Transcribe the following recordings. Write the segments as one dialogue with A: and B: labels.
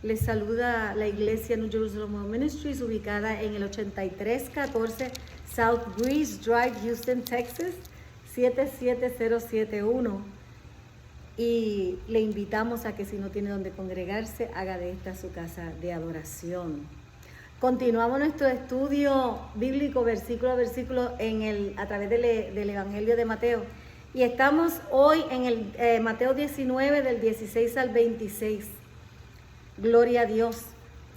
A: Les saluda la iglesia New Jerusalem Ministries, ubicada en el 8314 South Breeze Drive, Houston, Texas, 77071. Y le invitamos a que, si no tiene donde congregarse, haga de esta su casa de adoración. Continuamos nuestro estudio bíblico versículo a versículo a través del Evangelio de Mateo. Y estamos hoy en el Mateo 19, del 16 al 26. Gloria a Dios.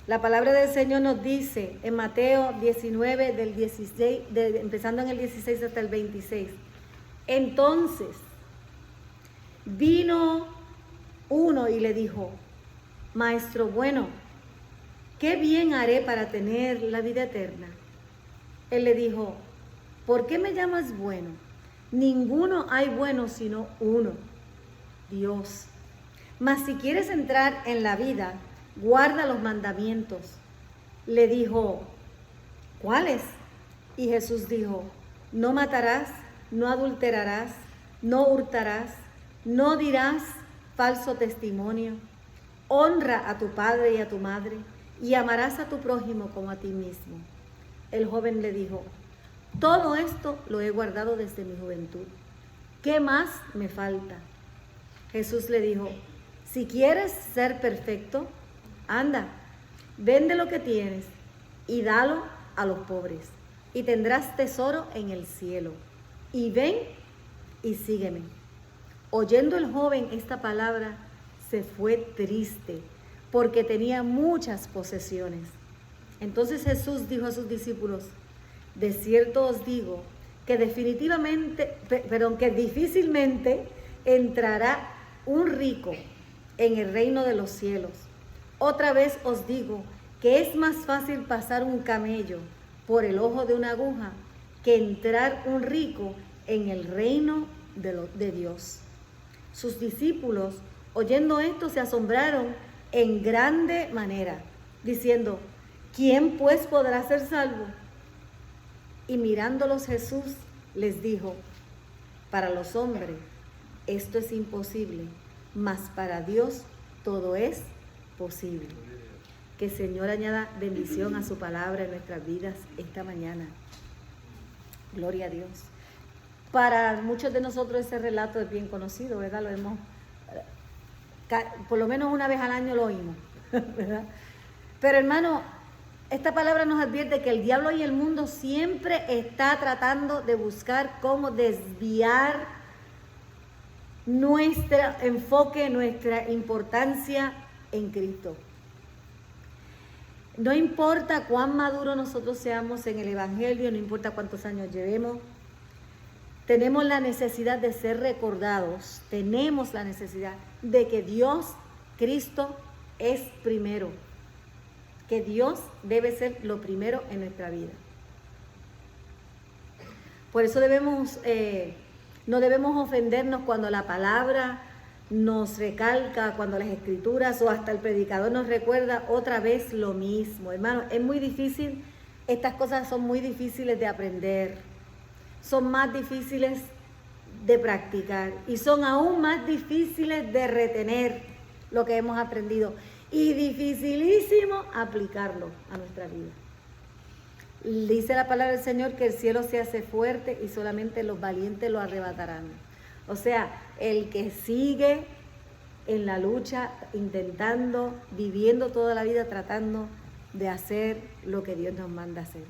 A: La palabra del Señor nos dice en Mateo 19, del 16, empezando en el 16 hasta el 26. Entonces vino uno y le dijo: Maestro bueno, ¿qué bien haré para tener la vida eterna? Él le dijo: ¿por qué me llamas bueno? Ninguno hay bueno sino uno, Dios. Mas si quieres entrar en la vida, guarda los mandamientos. Le dijo: ¿cuáles? Y Jesús dijo: no matarás, no adulterarás, no hurtarás, no dirás falso testimonio, honra a tu padre y a tu madre, y amarás a tu prójimo como a ti mismo. El joven le dijo: todo esto lo he guardado desde mi juventud. ¿Qué más me falta? Jesús le dijo: si quieres ser perfecto, anda, vende lo que tienes y dalo a los pobres, y tendrás tesoro en el cielo. Y ven y sígueme. Oyendo el joven esta palabra, se fue triste, porque tenía muchas posesiones. Entonces Jesús dijo a sus discípulos: de cierto os digo que difícilmente entrará un rico en el reino de los cielos. Otra vez os digo que es más fácil pasar un camello por el ojo de una aguja que entrar un rico en el reino de Dios. Sus discípulos, oyendo esto, se asombraron en grande manera, diciendo: ¿quién pues podrá ser salvo? Y mirándolos Jesús les dijo: para los hombres esto es imposible, mas para Dios todo es posible. Que el Señor añada bendición a su palabra en nuestras vidas esta mañana. Gloria a Dios. Para muchos de nosotros ese relato es bien conocido, ¿verdad? Lo hemos, por lo menos una vez al año lo oímos, ¿verdad? Pero hermano, esta palabra nos advierte que el diablo y el mundo siempre está tratando de buscar cómo desviar nuestro enfoque, nuestra importancia en Cristo. No importa cuán maduros nosotros seamos en el Evangelio, no importa cuántos años llevemos, tenemos la necesidad de ser recordados, tenemos la necesidad de que Dios, Cristo, es primero, que Dios debe ser lo primero en nuestra vida. Por eso no debemos ofendernos cuando la palabra nos recalca, cuando las escrituras o hasta el predicador nos recuerda otra vez lo mismo. Hermano, es muy difícil, estas cosas son muy difíciles de aprender, son más difíciles de practicar y son aún más difíciles de retener lo que hemos aprendido y dificilísimo aplicarlo a nuestra vida. Dice la palabra del Señor que el cielo se hace fuerte y solamente los valientes lo arrebatarán. O sea, el que sigue en la lucha, intentando, viviendo toda la vida, tratando de hacer lo que Dios nos manda hacer.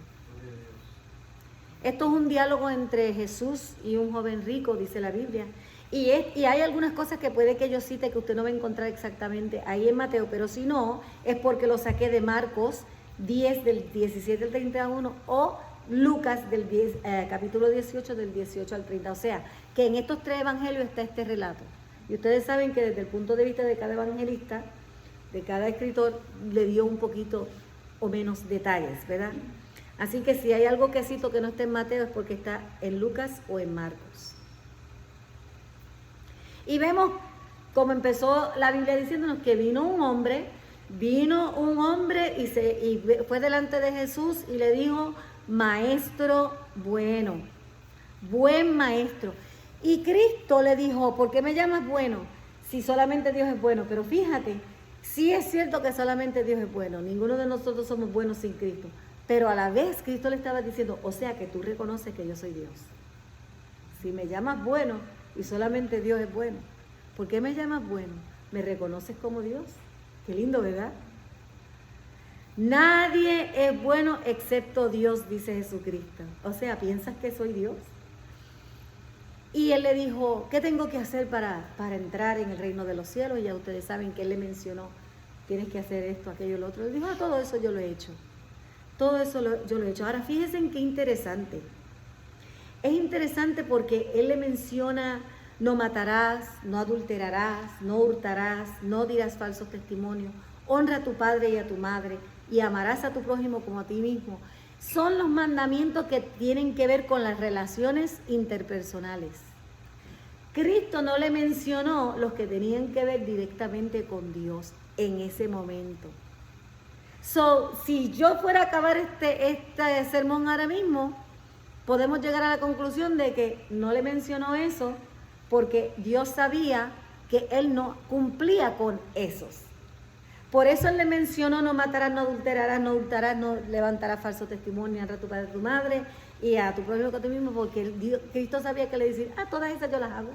A: Esto es un diálogo entre Jesús y un joven rico, dice la Biblia. Y hay algunas cosas que puede que yo cite que usted no va a encontrar exactamente ahí en Mateo, pero si no, es porque lo saqué de Marcos 10, del 17 al 31, o Lucas del capítulo 18, del 18 al 30. O sea, que en estos tres evangelios está este relato. Y ustedes saben que desde el punto de vista de cada evangelista, de cada escritor, le dio un poquito o menos detalles, ¿verdad? Así que si hay algo que cito que no está en Mateo es porque está en Lucas o en Marcos. Y vemos cómo empezó la Biblia diciéndonos que vino un hombre y fue delante de Jesús y le dijo: maestro bueno, buen maestro. Y Cristo le dijo: ¿por qué me llamas bueno? Si solamente Dios es bueno. Pero fíjate, Sí es cierto que solamente Dios es bueno, ninguno de nosotros somos buenos sin Cristo, pero a la vez Cristo le estaba diciendo, o sea que tú reconoces que yo soy Dios. Si me llamas bueno y solamente Dios es bueno, ¿por qué me llamas bueno? ¿Me reconoces como Dios? Qué lindo, ¿verdad? Nadie es bueno excepto Dios, dice Jesucristo. O sea, ¿piensas que soy Dios? Y él le dijo, ¿qué tengo que hacer para entrar en el reino de los cielos? Y ya ustedes saben que él le mencionó, tienes que hacer esto, aquello, lo otro. Él dijo, todo eso yo lo he hecho. Todo eso yo lo he hecho. Ahora fíjense en qué interesante. Es interesante porque él le menciona, no matarás, no adulterarás, no hurtarás, no dirás falsos testimonios, honra a tu padre y a tu madre y amarás a tu prójimo como a ti mismo. Son los mandamientos que tienen que ver con las relaciones interpersonales. Cristo no le mencionó los que tenían que ver directamente con Dios en ese momento. Si yo fuera a acabar este sermón ahora mismo, podemos llegar a la conclusión de que no le mencionó eso porque Dios sabía que él no cumplía con esos. Por eso él le mencionó, no matarás, no adulterarás, no hurtarás, no levantarás falso testimonio, honra a tu padre y a tu madre y a tu prójimo como a ti mismo, porque Cristo sabía que le decía, todas esas yo las hago.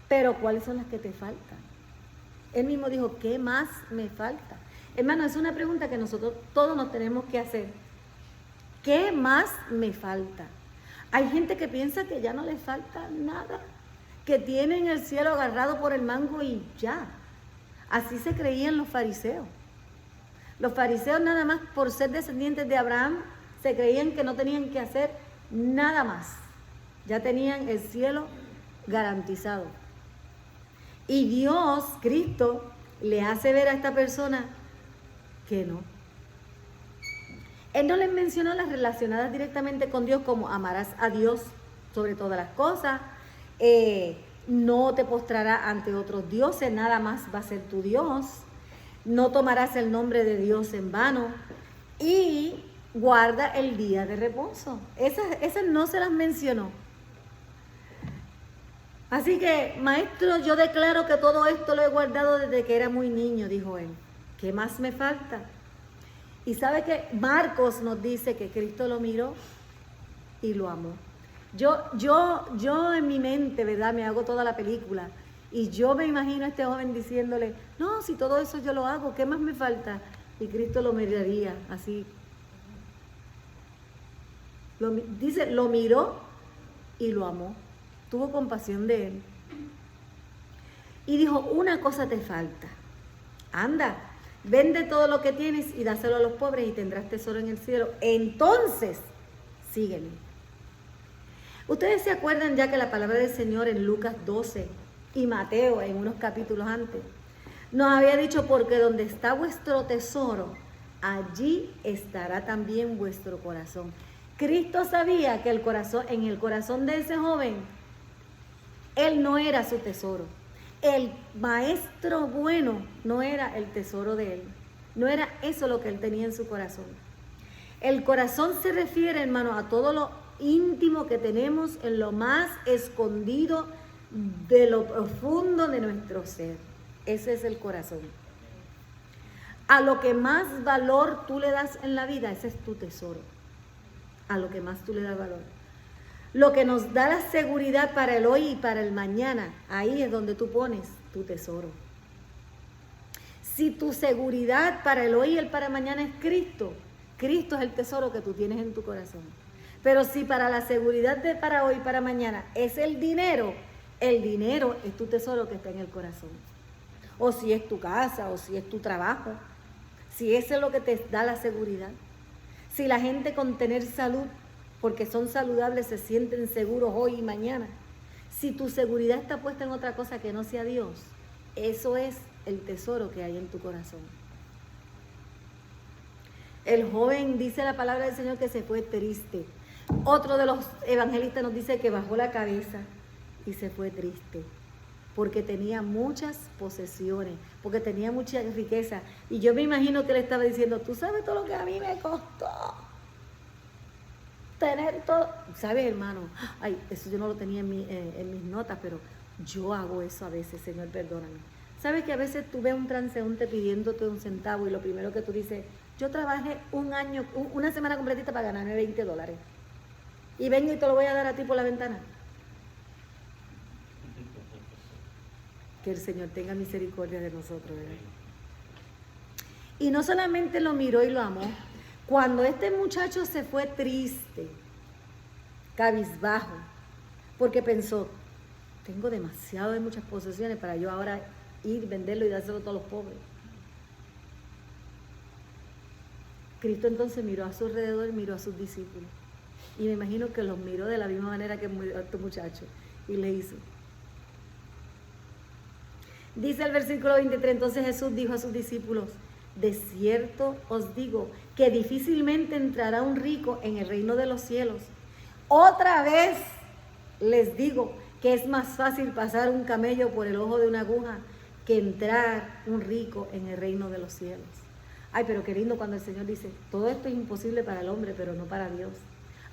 A: Pero ¿cuáles son las que te faltan? Él mismo dijo, ¿qué más me falta? Hermano, es una pregunta que nosotros todos nos tenemos que hacer. ¿Qué más me falta? Hay gente que piensa que ya no le falta nada, que tienen el cielo agarrado por el mango y ya. Así se creían los fariseos. Los fariseos nada más por ser descendientes de Abraham se creían que no tenían que hacer nada más. Ya tenían el cielo garantizado. Y Dios, Cristo, le hace ver a esta persona que no. Él no les mencionó las relacionadas directamente con Dios, como amarás a Dios sobre todas las cosas, no te postrarás ante otros dioses, nada más va a ser tu Dios, no tomarás el nombre de Dios en vano y guarda el día de reposo. Esas no se las mencionó. Así que, maestro, yo declaro que todo esto lo he guardado desde que era muy niño, dijo él. ¿Qué más me falta? Y sabe que Marcos nos dice que Cristo lo miró y lo amó. Yo en mi mente, ¿verdad? Me hago toda la película y yo me imagino a este joven diciéndole, no, si todo eso yo lo hago, ¿qué más me falta? Y Cristo lo miraría así. Dice, lo miró y lo amó. Tuvo compasión de él. Y dijo, una cosa te falta. Anda, vende todo lo que tienes y dáselo a los pobres y tendrás tesoro en el cielo. Entonces, sígueme. Ustedes se acuerdan ya que la palabra del Señor en Lucas 12 y Mateo en unos capítulos antes nos había dicho, porque donde está vuestro tesoro, allí estará también vuestro corazón. Cristo sabía que en el corazón de ese joven, él no era su tesoro. El maestro bueno no era el tesoro de él. No era eso lo que él tenía en su corazón. El corazón se refiere, hermano, a todo lo íntimo que tenemos en lo más escondido de lo profundo de nuestro ser. Ese es el corazón. A lo que más valor tú le das en la vida, ese es tu tesoro. A lo que más tú le das valor. Lo que nos da la seguridad para el hoy y para el mañana, ahí es donde tú pones tu tesoro. Si tu seguridad para el hoy y el para mañana es Cristo, Cristo es el tesoro que tú tienes en tu corazón. Pero si para la seguridad de para hoy y para mañana es el dinero es tu tesoro que está en el corazón. O si es tu casa, o si es tu trabajo, si eso es lo que te da la seguridad. Si la gente con tener salud, porque son saludables, se sienten seguros hoy y mañana. Si tu seguridad está puesta en otra cosa que no sea Dios, eso es el tesoro que hay en tu corazón. El joven, dice la palabra del Señor, que se fue triste. Otro de los evangelistas nos dice que bajó la cabeza y se fue triste, porque tenía muchas posesiones, porque tenía mucha riqueza. Y yo me imagino que él estaba diciendo, tú sabes todo lo que a mí me costó tener todo. ¿Sabes, hermano? Ay, eso yo no lo tenía en mis notas, pero yo hago eso a veces, Señor, perdóname. ¿Sabes que a veces tú ves un transeúnte pidiéndote un centavo y lo primero que tú dices, yo trabajé un año, una semana completita para ganarme $20 y vengo y te lo voy a dar a ti por la ventana? Que el Señor tenga misericordia de nosotros, ¿verdad? Y no solamente lo miró y lo amó, cuando este muchacho se fue triste, cabizbajo, porque pensó, tengo demasiado de muchas posesiones para yo ahora ir, venderlo y dárselo a todos los pobres. Cristo entonces miró a su alrededor y miró a sus discípulos. Y me imagino que los miró de la misma manera que miró a este muchacho y le hizo. Dice el versículo 23, entonces Jesús dijo a sus discípulos, de cierto os digo que difícilmente entrará un rico en el reino de los cielos. Otra vez les digo que es más fácil pasar un camello por el ojo de una aguja que entrar un rico en el reino de los cielos. Ay, pero qué lindo cuando el Señor dice, todo esto es imposible para el hombre, pero no para Dios.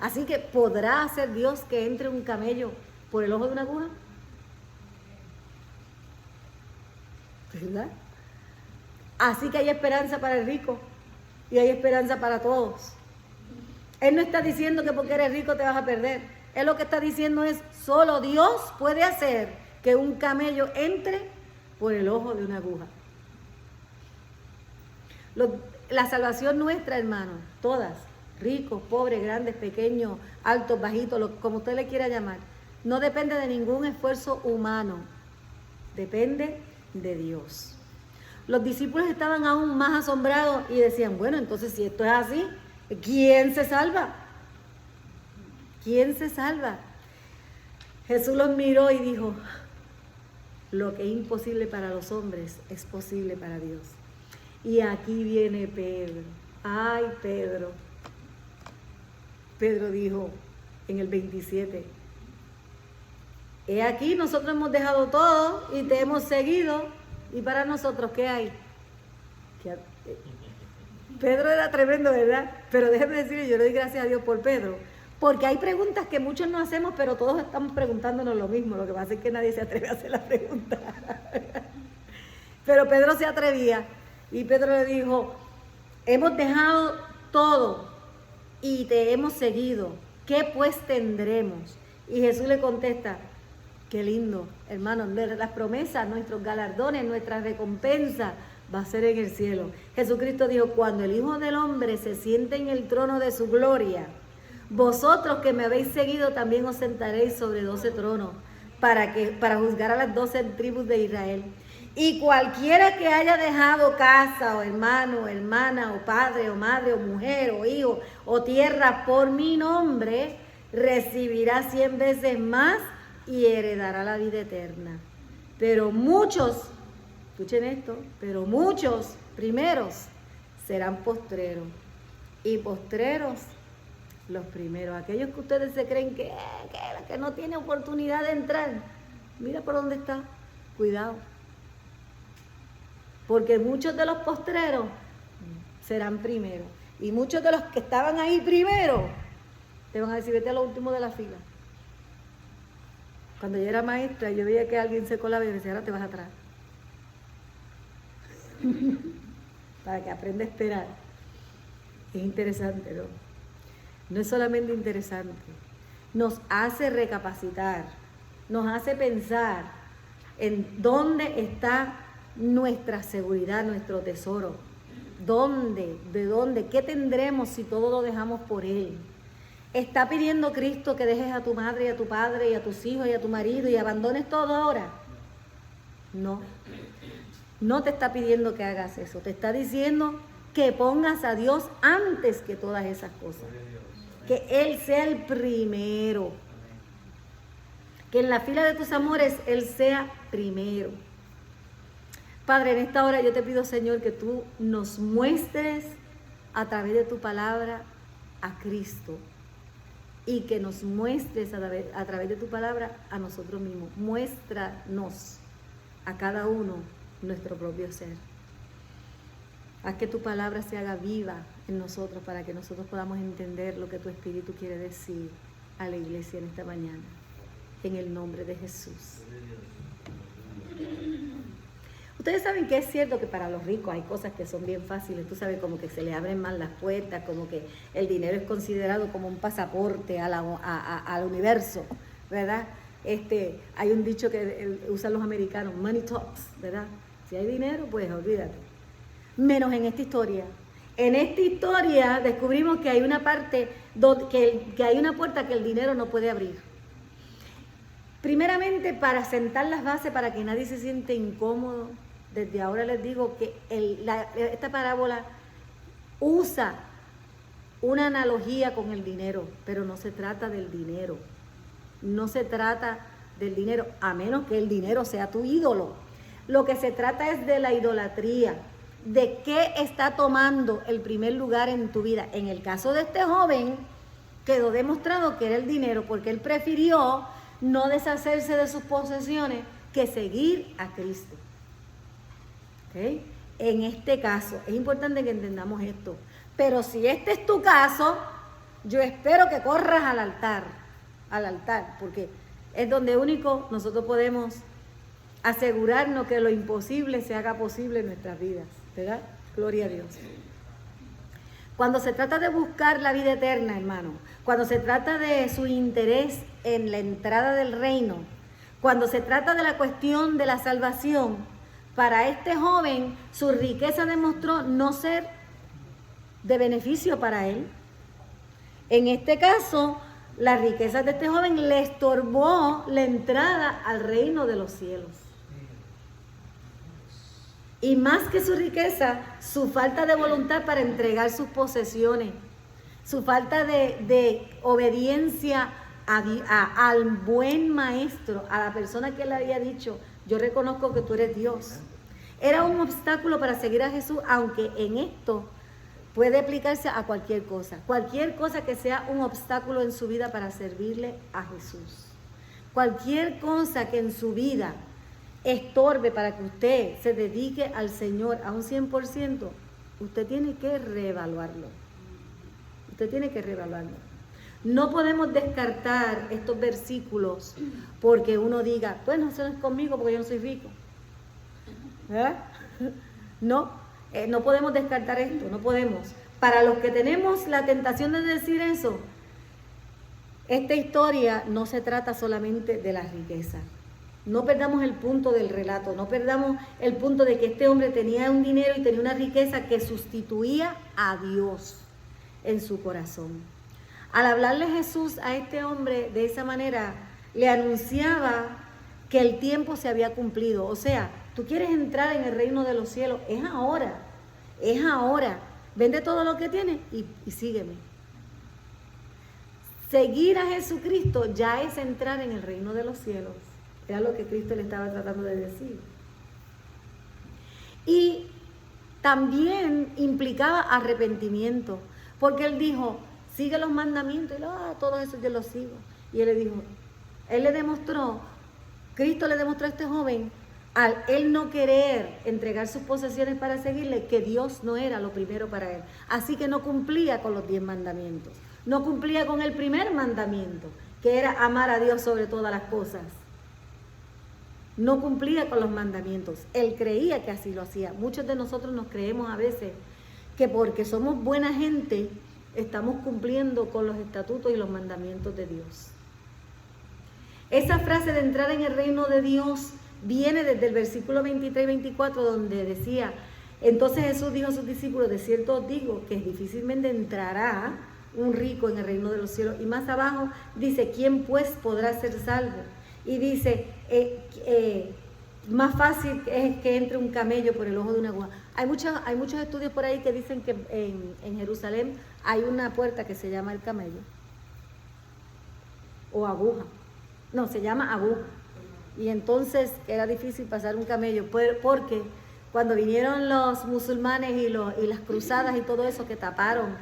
A: Así que, ¿podrá hacer Dios que entre un camello por el ojo de una aguja? ¿Verdad? Así que hay esperanza para el rico y hay esperanza para todos. Él no está diciendo que porque eres rico te vas a perder. Él lo que está diciendo es, solo Dios puede hacer que un camello entre por el ojo de una aguja. La salvación nuestra, hermano, todas, ricos, pobres, grandes, pequeños, altos, bajitos, como usted le quiera llamar, no depende de ningún esfuerzo humano, depende de Dios. Los discípulos estaban aún más asombrados y decían, bueno, entonces si esto es así, ¿quién se salva? ¿Quién se salva? Jesús los miró y dijo, lo que es imposible para los hombres es posible para Dios. Y aquí viene Pedro. Ay, Pedro. Pedro dijo en el 27, he aquí nosotros hemos dejado todo y te hemos seguido, y para nosotros, ¿qué hay? Pedro era tremendo, ¿verdad? Pero déjeme decirle, yo le doy gracias a Dios por Pedro, porque hay preguntas que muchos no hacemos, pero todos estamos preguntándonos lo mismo. Lo que pasa es que nadie se atreve a hacer la pregunta. Pero Pedro se atrevía, y Pedro le dijo, hemos dejado todo y te hemos seguido, ¿qué pues tendremos? Y Jesús le contesta, qué lindo, hermanos, las promesas, nuestros galardones, nuestra recompensa va a ser en el cielo. Jesucristo dijo, cuando el Hijo del Hombre se siente en el trono de su gloria, vosotros que me habéis seguido también os sentaréis sobre 12 tronos para juzgar a las 12 tribus de Israel. Y cualquiera que haya dejado casa o hermano, o hermana, o padre, o madre, o mujer, o hijo, o tierra por mi nombre, recibirá 100 veces más y heredará la vida eterna. Pero muchos, escuchen esto, pero muchos primeros serán postreros, y postreros los primeros. Aquellos que ustedes se creen que no tiene oportunidad de entrar, mira por dónde está, cuidado. Porque muchos de los postreros serán primeros. Y muchos de los que estaban ahí primero te van a decir, vete a lo último de la fila. Cuando yo era maestra, yo veía que alguien se colaba y me decía, ahora te vas atrás. Para que aprenda a esperar. Es interesante, ¿no? No es solamente interesante. Nos hace recapacitar. Nos hace pensar en dónde está nuestra seguridad, nuestro tesoro. ¿Dónde? ¿De dónde? ¿Qué tendremos si todo lo dejamos por Él? ¿Está pidiendo Cristo que dejes a tu madre y a tu padre y a tus hijos y a tu marido y abandones todo ahora? No. No te está pidiendo que hagas eso. Te está diciendo que pongas a Dios antes que todas esas cosas. Que Él sea el primero. Que en la fila de tus amores Él sea primero. Padre, en esta hora yo te pido, Señor, que tú nos muestres a través de tu palabra a Cristo y que nos muestres a través de tu palabra a nosotros mismos. Muéstranos a cada uno nuestro propio ser. Haz que tu palabra se haga viva en nosotros para que nosotros podamos entender lo que tu Espíritu quiere decir a la iglesia en esta mañana. En el nombre de Jesús. Ustedes saben que es cierto que para los ricos hay cosas que son bien fáciles, tú sabes, como que se le abren más las puertas, como que el dinero es considerado como un pasaporte al universo, ¿verdad? Hay un dicho que usan los americanos, money talks, ¿verdad? Si hay dinero, pues olvídate. Menos en esta historia. En esta historia descubrimos que hay una parte, que hay una puerta que el dinero no puede abrir. Primeramente, para sentar las bases, para que nadie se siente incómodo, desde ahora les digo que esta parábola usa una analogía con el dinero, pero no se trata del dinero. No se trata del dinero, a menos que el dinero sea tu ídolo. Lo que se trata es de la idolatría, de qué está tomando el primer lugar en tu vida. En el caso de este joven, quedó demostrado que era el dinero, porque él prefirió no deshacerse de sus posesiones que seguir a Cristo. ¿Okay? En este caso, es importante que entendamos esto. Pero si este es tu caso, yo espero que corras al altar, porque es donde único nosotros podemos asegurarnos que lo imposible se haga posible en nuestras vidas, ¿verdad? Gloria a Dios. Cuando se trata de buscar la vida eterna, hermano, cuando se trata de su interés en la entrada del reino, cuando se trata de la cuestión de la salvación, para este joven su riqueza demostró no ser de beneficio para él. En este caso, la riqueza de este joven le estorbó la entrada al reino de los cielos. Y más que su riqueza, su falta de voluntad para entregar sus posesiones, su falta de obediencia al buen maestro, a la persona que le había dicho, yo reconozco que tú eres Dios. Era un obstáculo para seguir a Jesús, aunque en esto puede aplicarse a cualquier cosa que sea un obstáculo en su vida para servirle a Jesús. Cualquier cosa que en su vida estorbe para que usted se dedique al Señor a un 100%, usted tiene que reevaluarlo. No podemos descartar estos versículos porque uno diga, bueno, eso no es conmigo porque yo no soy rico. ¿Verdad? No podemos descartar esto, no podemos. Para los que tenemos la tentación de decir eso, esta historia no se trata solamente de la riqueza. No perdamos el punto del relato, no perdamos el punto de que este hombre tenía un dinero y tenía una riqueza que sustituía a Dios en su corazón. Al hablarle Jesús a este hombre de esa manera, le anunciaba que el tiempo se había cumplido. O sea, tú quieres entrar en el reino de los cielos, es ahora. Vende todo lo que tienes y sígueme. Seguir a Jesucristo ya es entrar en el reino de los cielos. Era lo que Cristo le estaba tratando de decir. Y también implicaba arrepentimiento, porque él dijo, sigue los mandamientos, y todo eso yo lo sigo. Y él le dijo, Cristo le demostró a este joven, al él no querer entregar sus posesiones para seguirle, que Dios no era lo primero para él. Así que no cumplía con los 10 mandamientos. No cumplía con el primer mandamiento, que era amar a Dios sobre todas las cosas. No cumplía con los mandamientos. Él creía que así lo hacía. Muchos de nosotros nos creemos a veces que porque somos buena gente, estamos cumpliendo con los estatutos y los mandamientos de Dios. Esa frase de entrar en el reino de Dios viene desde el versículo 23 y 24, donde decía, entonces Jesús dijo a sus discípulos, de cierto os digo que difícilmente entrará un rico en el reino de los cielos. Y más abajo dice, ¿quién pues podrá ser salvo? Y dice, más fácil es que entre un camello por el ojo de una aguja. Hay muchos estudios por ahí que dicen que en Jerusalén hay una puerta que se llama el camello o aguja. No, se llama aguja. Y entonces era difícil pasar un camello porque cuando vinieron los musulmanes y las cruzadas y todo eso que taparon,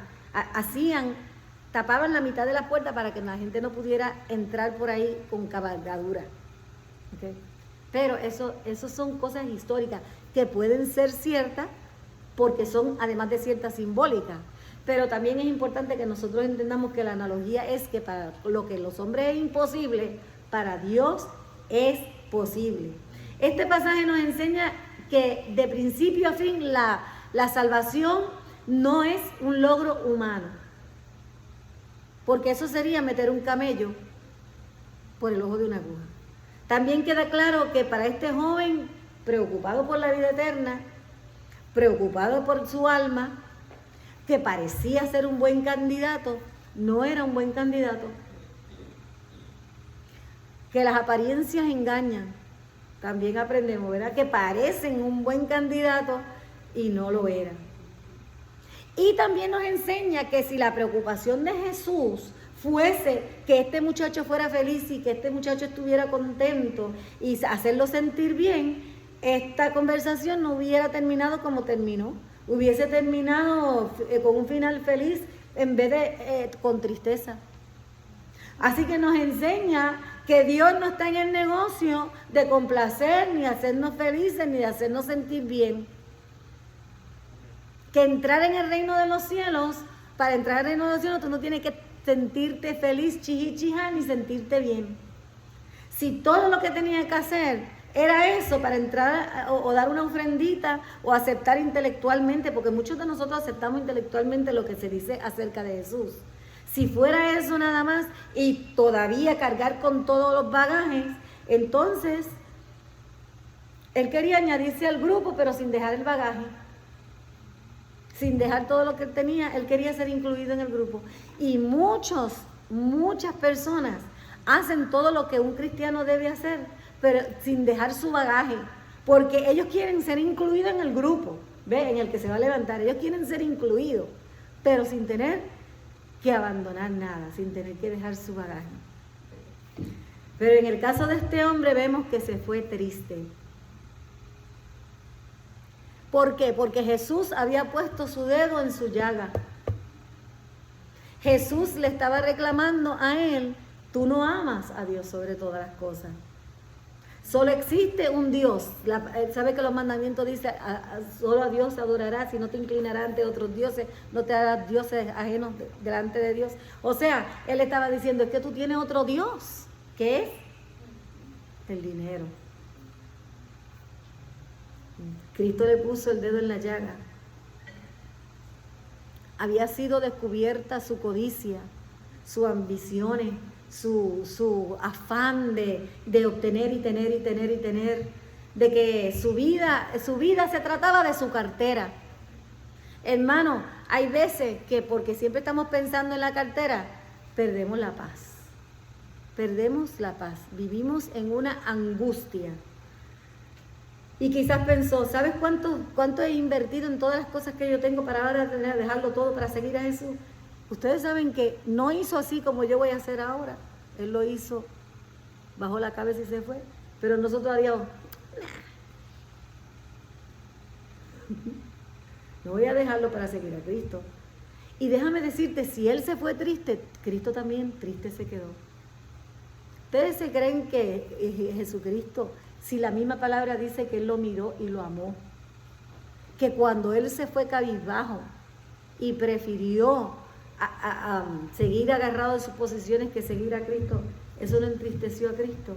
A: tapaban la mitad de la puerta para que la gente no pudiera entrar por ahí con cabalgadura. ¿Okay? Pero eso son cosas históricas que pueden ser ciertas porque son además de ciertas simbólicas. Pero también es importante que nosotros entendamos que la analogía es que para lo que los hombres es imposible, para Dios es posible. Este pasaje nos enseña que de principio a fin la salvación no es un logro humano. Porque eso sería meter un camello por el ojo de una aguja. También queda claro que para este joven, preocupado por la vida eterna, preocupado por su alma, que parecía ser un buen candidato, no era un buen candidato. Que las apariencias engañan. También aprendemos, ¿verdad? Que parecen un buen candidato y no lo eran. Y también nos enseña que si la preocupación de Jesús fuese que este muchacho fuera feliz y que este muchacho estuviera contento y hacerlo sentir bien, esta conversación no hubiera terminado como terminó. Hubiese terminado con un final feliz en vez de con tristeza. Así que nos enseña que Dios no está en el negocio de complacer, ni de hacernos felices, ni de hacernos sentir bien. Que entrar en el reino de los cielos, para entrar en el reino de los cielos, tú no tienes que sentirte feliz, chiji-chija, ni sentirte bien. Si todo lo que tenía que hacer era eso, para entrar o dar una ofrendita o aceptar intelectualmente, porque muchos de nosotros aceptamos intelectualmente lo que se dice acerca de Jesús. Si fuera eso nada más y todavía cargar con todos los bagajes, entonces él quería añadirse al grupo, pero sin dejar el bagaje. Sin dejar todo lo que él tenía, él quería ser incluido en el grupo. Y muchas personas hacen todo lo que un cristiano debe hacer, pero sin dejar su bagaje, porque ellos quieren ser incluidos en el grupo, ¿ve? En el que se va a levantar. Ellos quieren ser incluidos, pero sin tener que abandonar nada, sin tener que dejar su bagaje. Pero en el caso de este hombre vemos que se fue triste. ¿Por qué? Porque Jesús había puesto su dedo en su llaga. Jesús le estaba reclamando a él: tú no amas a Dios sobre todas las cosas. Solo existe un Dios. ¿Sabe que los mandamientos dicen solo a Dios adorarás y no te inclinarás ante otros dioses, no te harás dioses ajenos delante de Dios? O sea, él estaba diciendo, es que tú tienes otro Dios, que es el dinero. Cristo le puso el dedo en la llaga. Había sido descubierta su codicia, sus ambiciones, su afán de obtener y tener, de que su vida se trataba de su cartera. Hermano, hay veces que porque siempre estamos pensando en la cartera, perdemos la paz. Perdemos la paz, vivimos en una angustia. Y quizás pensó, ¿sabes cuánto he invertido en todas las cosas que yo tengo para ahora dejarlo todo para seguir a Jesús? Ustedes saben que no hizo así como yo voy a hacer ahora. Él lo hizo, bajó la cabeza y se fue. Pero nosotros todavía, no voy a dejarlo para seguir a Cristo. Y déjame decirte, si él se fue triste, Cristo también triste se quedó. ¿Ustedes se creen que Jesucristo, si la misma palabra dice que él lo miró y lo amó, que cuando él se fue cabizbajo y prefirió seguir agarrado de sus posiciones que seguir a Cristo, eso no entristeció a Cristo?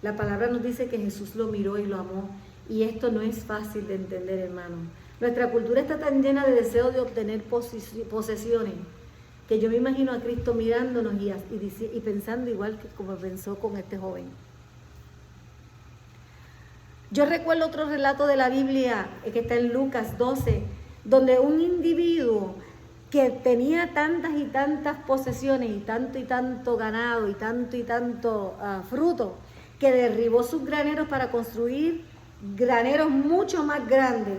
A: La palabra nos dice que Jesús lo miró y lo amó, y esto no es fácil de entender, hermano. Nuestra cultura está tan llena de deseo de obtener posesiones, que yo me imagino a Cristo mirándonos y pensando igual que como pensó con este joven. Yo recuerdo otro relato de la Biblia que está en Lucas 12, donde un individuo que tenía tantas y tantas posesiones y tanto ganado y tanto fruto, que derribó sus graneros para construir graneros mucho más grandes,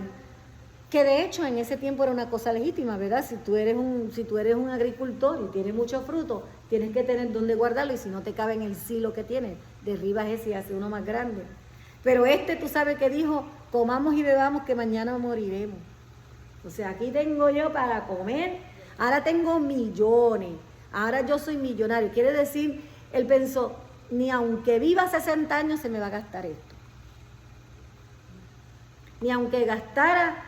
A: que de hecho en ese tiempo era una cosa legítima, ¿verdad? Si tú eres un agricultor y tienes mucho fruto, tienes que tener dónde guardarlo, y si no te cabe en el silo que tienes, derribas ese y haces uno más grande. Pero tú sabes que dijo, comamos y bebamos que mañana moriremos. O sea, aquí tengo yo para comer, ahora tengo millones, ahora yo soy millonario. Quiere decir, él pensó, ni aunque viva 60 años se me va a gastar esto. Ni aunque gastara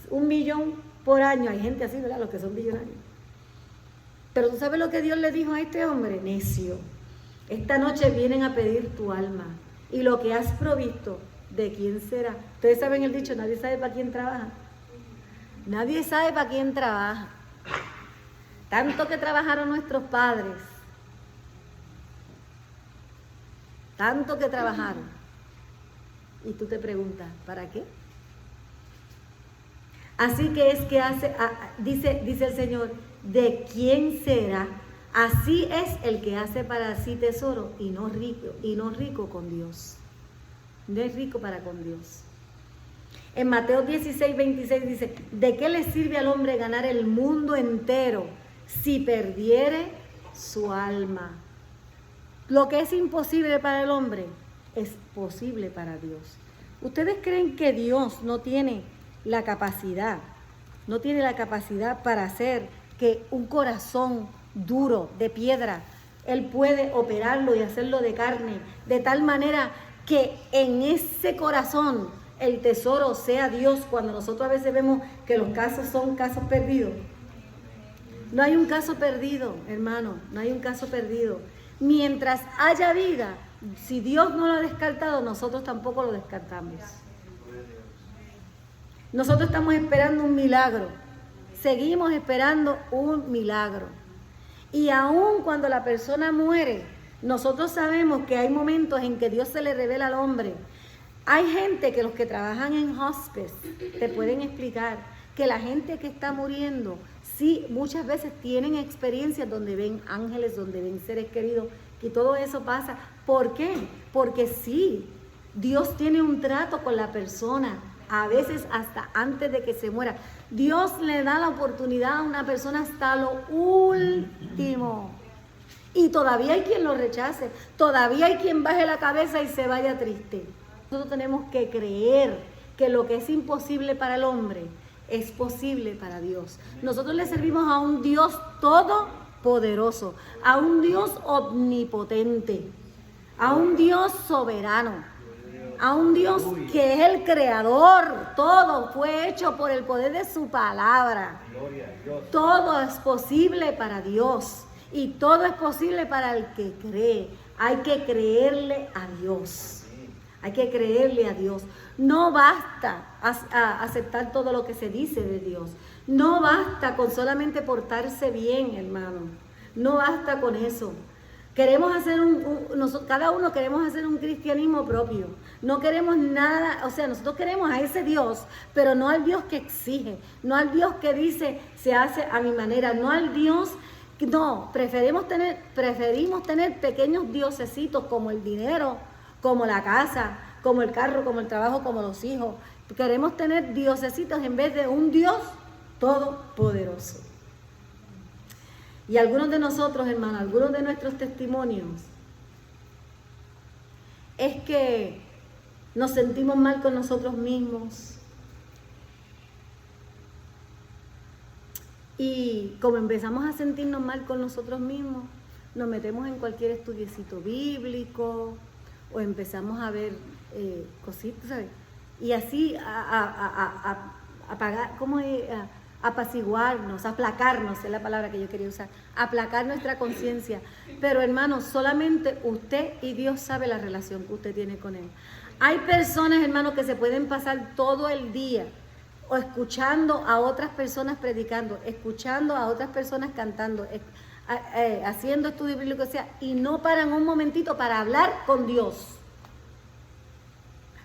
A: 1 millón por año, hay gente así, ¿verdad? Los que son millonarios. Pero tú sabes lo que Dios le dijo a este hombre: necio, esta noche vienen a pedir tu alma, y lo que has provisto, ¿de quién será? Ustedes saben el dicho, nadie sabe para quién trabaja. Nadie sabe para quién trabaja. Tanto que trabajaron nuestros padres. Tanto que trabajaron. Y tú te preguntas, ¿para qué? Así que es que dice el Señor, ¿de quién será? Así es el que hace para sí tesoro y no rico con Dios. No es rico para con Dios. En Mateo 16, 26 dice, ¿de qué le sirve al hombre ganar el mundo entero si perdiere su alma? Lo que es imposible para el hombre es posible para Dios. ¿Ustedes creen que Dios no tiene la capacidad para hacer que un corazón duro, de piedra, Él puede operarlo y hacerlo de carne, de tal manera que en ese corazón el tesoro sea Dios, cuando nosotros a veces vemos que los casos son casos perdidos? No hay un caso perdido, hermano, no hay un caso perdido. Mientras haya vida, si Dios no lo ha descartado, nosotros tampoco lo descartamos. Nosotros estamos esperando un milagro, seguimos esperando un milagro. Y aun cuando la persona muere, nosotros sabemos que hay momentos en que Dios se le revela al hombre. Hay gente que los que trabajan en hospice te pueden explicar que la gente que está muriendo, sí, muchas veces tienen experiencias donde ven ángeles, donde ven seres queridos, y todo eso pasa. ¿Por qué? Porque sí, Dios tiene un trato con la persona, a veces hasta antes de que se muera. Dios le da la oportunidad a una persona hasta lo último. Y todavía hay quien lo rechace, todavía hay quien baje la cabeza y se vaya triste. Nosotros tenemos que creer que lo que es imposible para el hombre es posible para Dios. Nosotros le servimos a un Dios todopoderoso, a un Dios omnipotente, a un Dios soberano, a un Dios que es el creador. Todo fue hecho por el poder de su palabra. Todo es posible para Dios y todo es posible para el que cree. Hay que creerle a Dios. Hay que creerle a Dios. No basta aceptar todo lo que se dice de Dios. No basta con solamente portarse bien, hermano. No basta con eso. Queremos hacer cada uno queremos hacer un cristianismo propio. No queremos nada, o sea, nosotros queremos a ese Dios, pero no al Dios que exige, no al Dios que dice se hace a mi manera, no al Dios. No, preferimos tener pequeños diosesitos como el dinero, como la casa, como el carro, como el trabajo, como los hijos. Queremos tener diosesitos en vez de un Dios todopoderoso. Y algunos de nosotros, hermanos, algunos de nuestros testimonios es que nos sentimos mal con nosotros mismos. Y como empezamos a sentirnos mal con nosotros mismos, nos metemos en cualquier estudiecito bíblico o empezamos a ver cositas, ¿sabes? Y así apagar, ¿cómo es? Apaciguarnos, aplacarnos, es la palabra que yo quería usar, aplacar nuestra conciencia. Pero hermanos, solamente usted y Dios sabe la relación que usted tiene con Él. Hay personas, hermanos, que se pueden pasar todo el día o escuchando a otras personas predicando, escuchando a otras personas cantando, haciendo estudio bíblico, o sea, y no paran un momentito para hablar con Dios,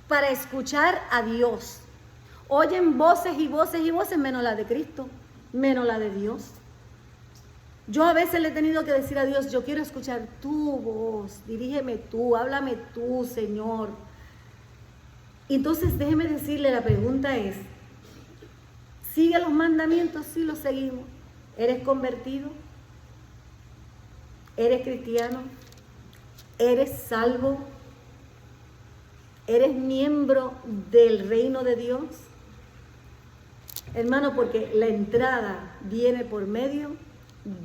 A: para escuchar a Dios. Oyen voces y voces y voces, menos la de Cristo, menos la de Dios. Yo a veces le he tenido que decir a Dios, yo quiero escuchar tu voz, dirígeme tú, háblame tú, Señor. Y entonces déjeme decirle, la pregunta es, ¿sigue los mandamientos? Sí, los seguimos. ¿Eres convertido? ¿Eres cristiano? ¿Eres salvo? ¿Eres miembro del reino de Dios? Hermano, porque la entrada viene por medio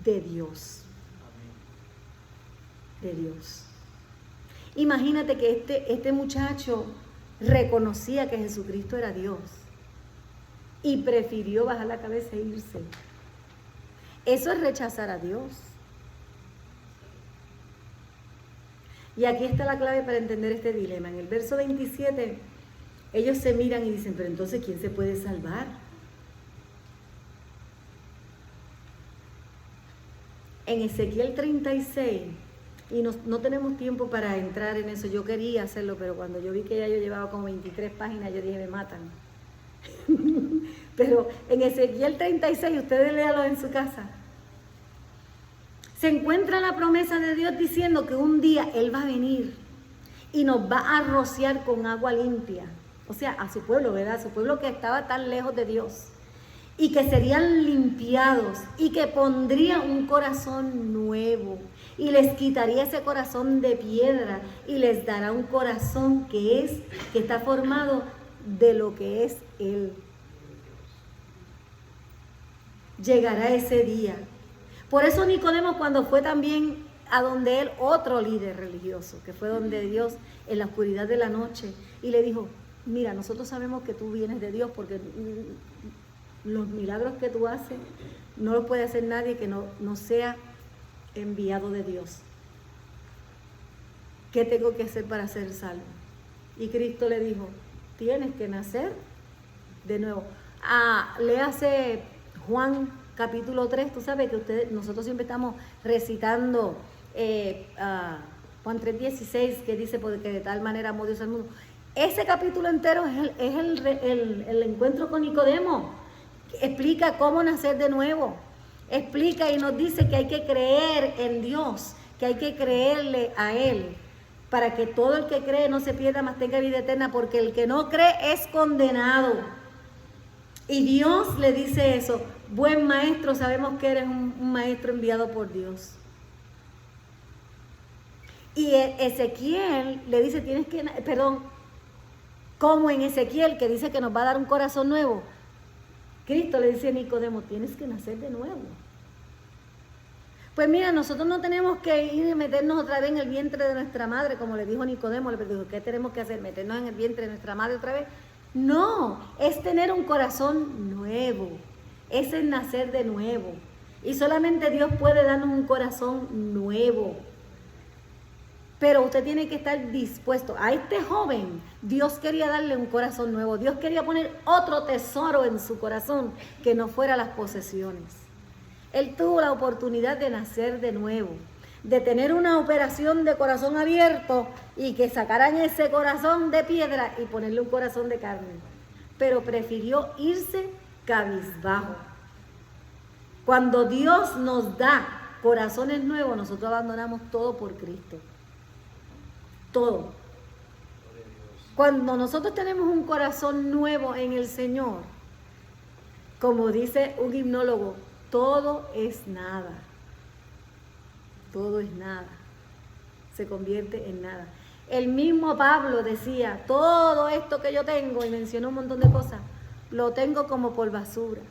A: de Dios. De Dios. Imagínate que este muchacho reconocía que Jesucristo era Dios y prefirió bajar la cabeza e irse. Eso es rechazar a Dios. Y aquí está la clave para entender este dilema. En el verso 27, ellos se miran y dicen, pero entonces, ¿quién se puede salvar? En Ezequiel 36, y no tenemos tiempo para entrar en eso, yo quería hacerlo, pero cuando yo vi que ya yo llevaba como 23 páginas, yo dije, me matan. Pero en Ezequiel 36, ustedes léanlo en su casa, se encuentra la promesa de Dios diciendo que un día Él va a venir y nos va a rociar con agua limpia. O sea, a su pueblo, ¿verdad? A su pueblo que estaba tan lejos de Dios. Y que serían limpiados y que pondría un corazón nuevo y les quitaría ese corazón de piedra y les dará un corazón que está formado de lo que es Él. Llegará ese día. Por eso Nicodemo, cuando fue también a donde él, otro líder religioso, que fue donde Dios en la oscuridad de la noche, y le dijo, mira, nosotros sabemos que tú vienes de Dios porque los milagros que tú haces no los puede hacer nadie que no sea enviado de Dios. ¿Qué tengo que hacer para ser salvo? Y Cristo le dijo, tienes que nacer de nuevo. Léase Juan capítulo 3, tú sabes que nosotros siempre estamos recitando Juan 3:16, que dice, porque de tal manera amó Dios al mundo. Ese capítulo entero es el encuentro con Nicodemo. Explica cómo nacer de nuevo. Explica y nos dice que hay que creer en Dios, que hay que creerle a Él, para que todo el que cree no se pierda, mas tenga vida eterna, porque el que no cree es condenado. Y Dios le dice eso, buen maestro, sabemos que eres un maestro enviado por Dios. Y Ezequiel le dice, como en Ezequiel, que dice que nos va a dar un corazón nuevo, Cristo le dice a Nicodemo, tienes que nacer de nuevo. Pues mira, nosotros no tenemos que ir y meternos otra vez en el vientre de nuestra madre, como le dijo Nicodemo, le dijo, ¿qué tenemos que hacer? ¿Meternos en el vientre de nuestra madre otra vez? No, es tener un corazón nuevo, es el nacer de nuevo. Y solamente Dios puede darnos un corazón nuevo. Pero usted tiene que estar dispuesto. A este joven, Dios quería darle un corazón nuevo. Dios quería poner otro tesoro en su corazón que no fuera las posesiones. Él tuvo la oportunidad de nacer de nuevo, de tener una operación de corazón abierto y que sacaran ese corazón de piedra y ponerle un corazón de carne. Pero prefirió irse cabizbajo. Cuando Dios nos da corazones nuevos, nosotros abandonamos todo por Cristo. Todo. Cuando nosotros tenemos un corazón nuevo en el Señor, como dice un himnólogo, todo es nada. Todo es nada. Se convierte en nada. El mismo Pablo decía, todo esto que yo tengo, y mencionó un montón de cosas, lo tengo como por basura,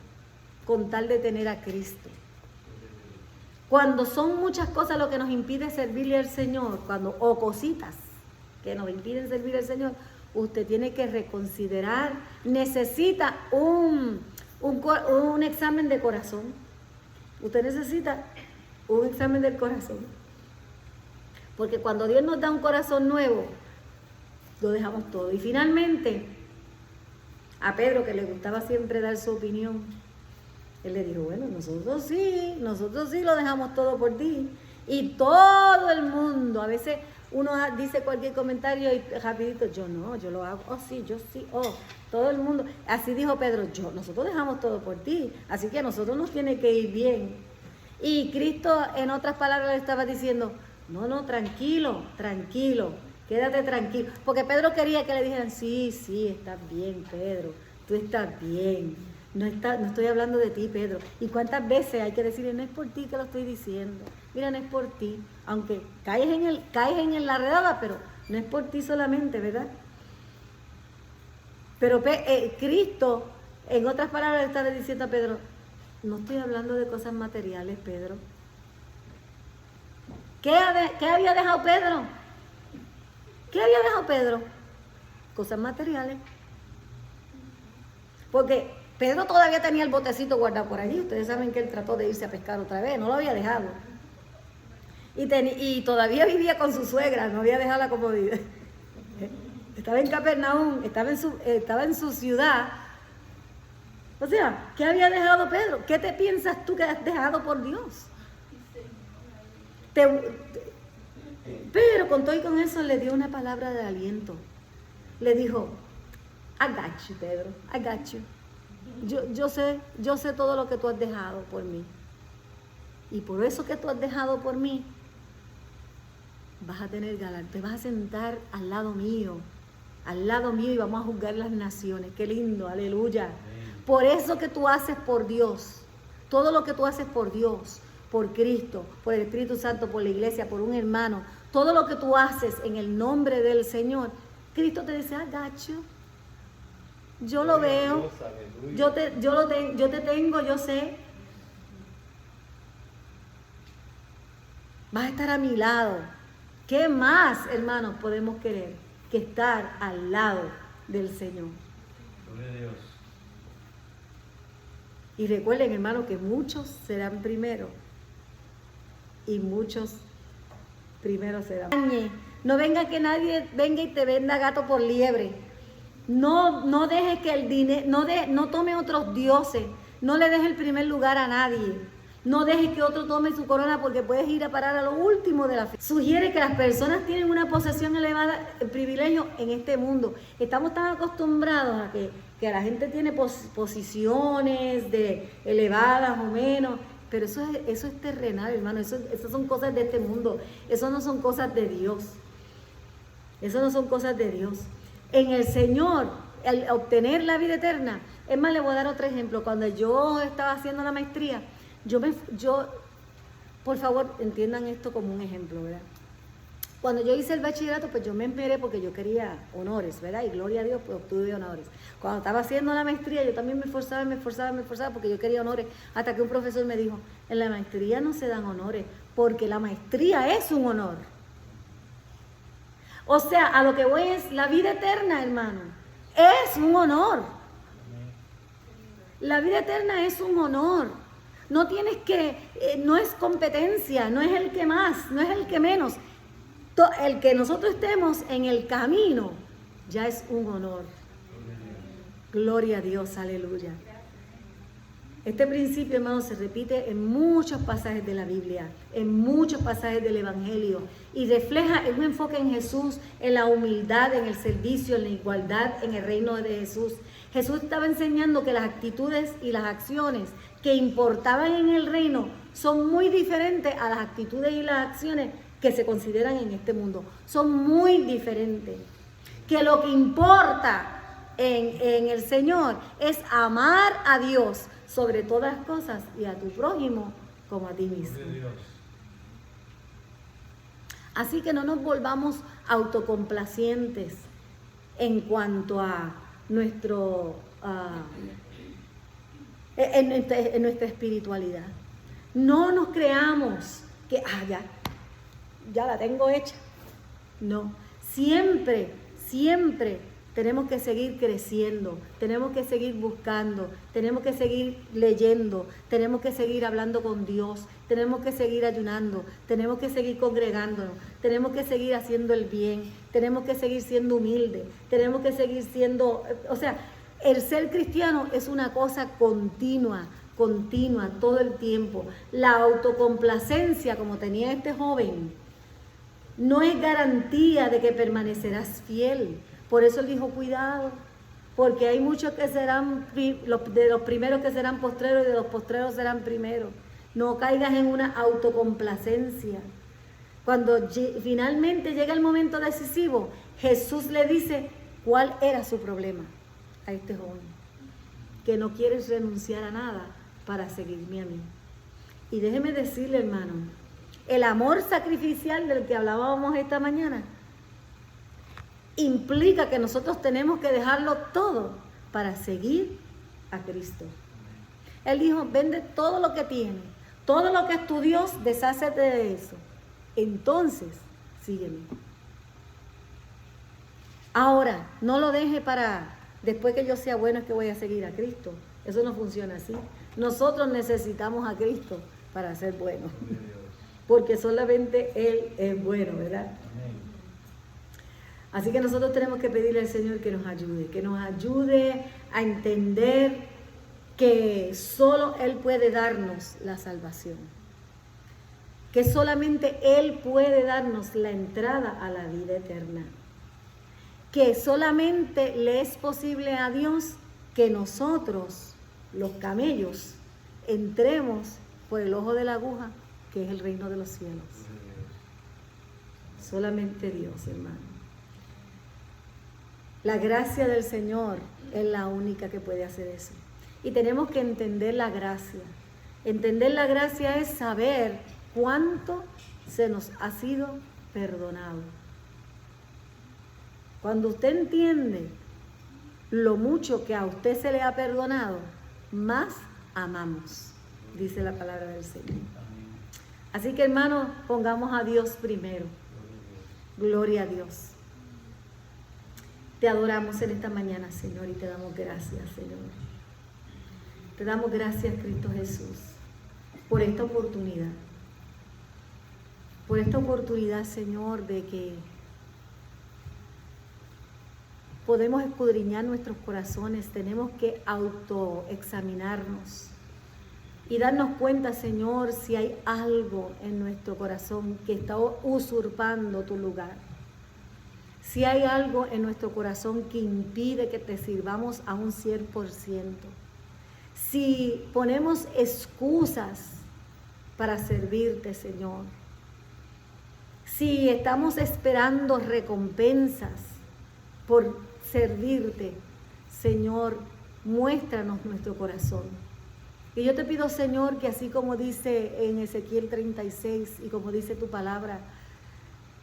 A: con tal de tener a Cristo. Cuando son muchas cosas lo que nos impide servirle al Señor, o cositas que nos impiden servir al Señor, usted tiene que reconsiderar, necesita un examen de corazón. Usted necesita un examen del corazón. Porque cuando Dios nos da un corazón nuevo, lo dejamos todo. Y finalmente, a Pedro, que le gustaba siempre dar su opinión, él le dijo, bueno, nosotros sí lo dejamos todo por ti. Y todo el mundo, a veces uno dice cualquier comentario y rapidito, yo no, yo lo hago, oh sí, yo sí, oh, todo el mundo. Así dijo Pedro, nosotros dejamos todo por ti, así que a nosotros nos tiene que ir bien. Y Cristo, en otras palabras, le estaba diciendo, no, tranquilo, quédate tranquilo. Porque Pedro quería que le dijeran, sí, estás bien, Pedro, tú estás bien. No estoy hablando de ti, Pedro. ¿Y cuántas veces hay que decirle, no es por ti que lo estoy diciendo? Mira, no es por ti. Aunque caes en la redada, pero no es por ti solamente, ¿verdad? Pero Cristo, en otras palabras, le estaba diciendo a Pedro, no estoy hablando de cosas materiales, Pedro. ¿Qué había dejado Pedro? ¿Qué había dejado Pedro? Cosas materiales. Porque Pedro todavía tenía el botecito guardado por allí. Ustedes saben que él trató de irse a pescar otra vez, no lo había dejado. Y todavía vivía con su suegra, no había dejado la comodidad. Estaba en Capernaum, estaba en su ciudad. O sea, ¿qué había dejado Pedro? ¿Qué te piensas tú que has dejado por Dios? Pero con todo y con eso le dio una palabra de aliento. Le dijo, I got you, Pedro, I got you. Yo sé todo lo que tú has dejado por mí. Y por eso que tú has dejado por mí, vas a tener galardón, te vas a sentar al lado mío y vamos a juzgar las naciones. Qué lindo, aleluya. Por eso que tú haces por Dios, todo lo que tú haces por Dios, por Cristo, por el Espíritu Santo, por la iglesia, por un hermano, todo lo que tú haces en el nombre del Señor, Cristo te dice, I got you. Yo lo veo, yo te tengo, yo sé. Vas a estar a mi lado. ¿Qué más, hermanos, podemos querer que estar al lado del Señor?
B: Gloria a Dios.
A: Y recuerden, hermanos, que muchos serán primero y muchos primero serán. No venga que nadie venga y te venda gato por liebre. No dejes que el dinero, no tome otros dioses, no le dejes el primer lugar a nadie, no dejes que otro tome su corona porque puedes ir a parar a lo último de la fe. Sugiere que las personas tienen una posesión elevada, el privilegio en este mundo. Estamos tan acostumbrados a que la gente tiene posiciones elevadas o menos, pero eso es terrenal, hermano, eso son cosas de este mundo, eso no son cosas de Dios, eso no son cosas de Dios. En el Señor, al obtener la vida eterna, es más, le voy a dar otro ejemplo. Cuando yo estaba haciendo la maestría, por favor, entiendan esto como un ejemplo, ¿verdad? Cuando yo hice el bachillerato, pues yo me esperé porque yo quería honores, ¿verdad? Y gloria a Dios, pues obtuve honores. Cuando estaba haciendo la maestría, yo también me esforzaba porque yo quería honores, hasta que un profesor me dijo, en la maestría no se dan honores, porque la maestría es un honor. O sea, a lo que voy es la vida eterna, hermano. Es un honor. La vida eterna es un honor. No tienes que, no es competencia, no es el que más, no es el que menos. El que nosotros estemos en el camino ya es un honor. Gloria a Dios, aleluya. Este principio, hermano, se repite en muchos pasajes de la Biblia, en muchos pasajes del Evangelio, y refleja un enfoque en Jesús, en la humildad, en el servicio, en la igualdad, en el reino de Jesús. Jesús estaba enseñando que las actitudes y las acciones que importaban en el reino son muy diferentes a las actitudes y las acciones que se consideran en este mundo. Son muy diferentes. Que lo que importa en el Señor es amar a Dios sobre todas las cosas y a tu prójimo como a ti mismo. Así que no nos volvamos autocomplacientes en cuanto a en nuestra espiritualidad. No nos creamos que ya la tengo hecha. No, siempre tenemos que seguir creciendo, tenemos que seguir buscando, tenemos que seguir leyendo, tenemos que seguir hablando con Dios, tenemos que seguir ayunando, tenemos que seguir congregándonos, tenemos que seguir haciendo el bien, tenemos que seguir siendo humildes, tenemos que seguir siendo, o sea, el ser cristiano es una cosa continua, todo el tiempo. La autocomplacencia, como tenía este joven, no es garantía de que permanecerás fiel. Por eso él dijo, cuidado, porque hay muchos que serán, de los primeros que serán postreros y de los postreros serán primeros. No caigas en una autocomplacencia. Cuando finalmente llega el momento decisivo, Jesús le dice cuál era su problema a este joven. Que no quieres renunciar a nada para seguirme a mí. Y déjeme decirle, hermano, el amor sacrificial del que hablábamos esta mañana implica que nosotros tenemos que dejarlo todo para seguir a Cristo. Él dijo, vende todo lo que tienes, todo lo que es tu Dios, deshácete de eso. Entonces, sígueme. Ahora, no lo deje para después que yo sea bueno es que voy a seguir a Cristo. Eso no funciona así. Nosotros necesitamos a Cristo para ser buenos. porque solamente Él es bueno, ¿verdad? Así que nosotros tenemos que pedirle al Señor que nos ayude a entender que solo Él puede darnos la salvación, que solamente Él puede darnos la entrada a la vida eterna, que solamente le es posible a Dios que nosotros, los camellos, entremos por el ojo de la aguja, que es el reino de los cielos. Solamente Dios, hermano. La gracia del Señor es la única que puede hacer eso. Y tenemos que entender la gracia. Entender la gracia es saber cuánto se nos ha sido perdonado. Cuando usted entiende lo mucho que a usted se le ha perdonado, más amamos, dice la palabra del Señor. Así que, hermanos, pongamos a Dios primero. Gloria a Dios. Te adoramos en esta mañana, Señor, y te damos gracias, Señor. Te damos gracias, Cristo Jesús, por esta oportunidad. Por esta oportunidad, Señor, de que podemos escudriñar nuestros corazones. Tenemos que autoexaminarnos y darnos cuenta, Señor, si hay algo en nuestro corazón que está usurpando tu lugar. Si hay algo en nuestro corazón que impide que te sirvamos a un 100%. Si ponemos excusas para servirte, Señor. Si estamos esperando recompensas por servirte, Señor, muéstranos nuestro corazón. Y yo te pido, Señor, que así como dice en Ezequiel 36 y como dice tu palabra,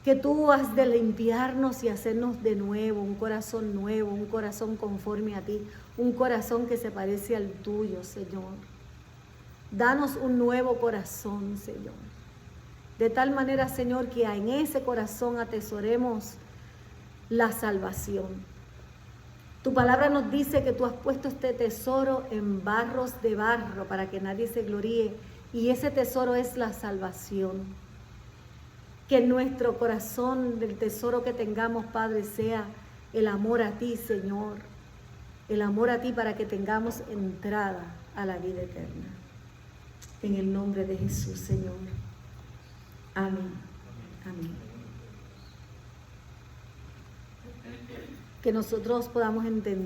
A: que tú has de limpiarnos y hacernos de nuevo, un corazón conforme a ti, un corazón que se parece al tuyo, Señor. Danos un nuevo corazón, Señor. De tal manera, Señor, que en ese corazón atesoremos la salvación. Tu palabra nos dice que tú has puesto este tesoro en barros de barro para que nadie se gloríe, y ese tesoro es la salvación. Que en nuestro corazón, del tesoro que tengamos, Padre, sea el amor a ti, Señor. El amor a ti para que tengamos entrada a la vida eterna. En el nombre de Jesús, Señor. Amén. Amén. Que nosotros podamos entender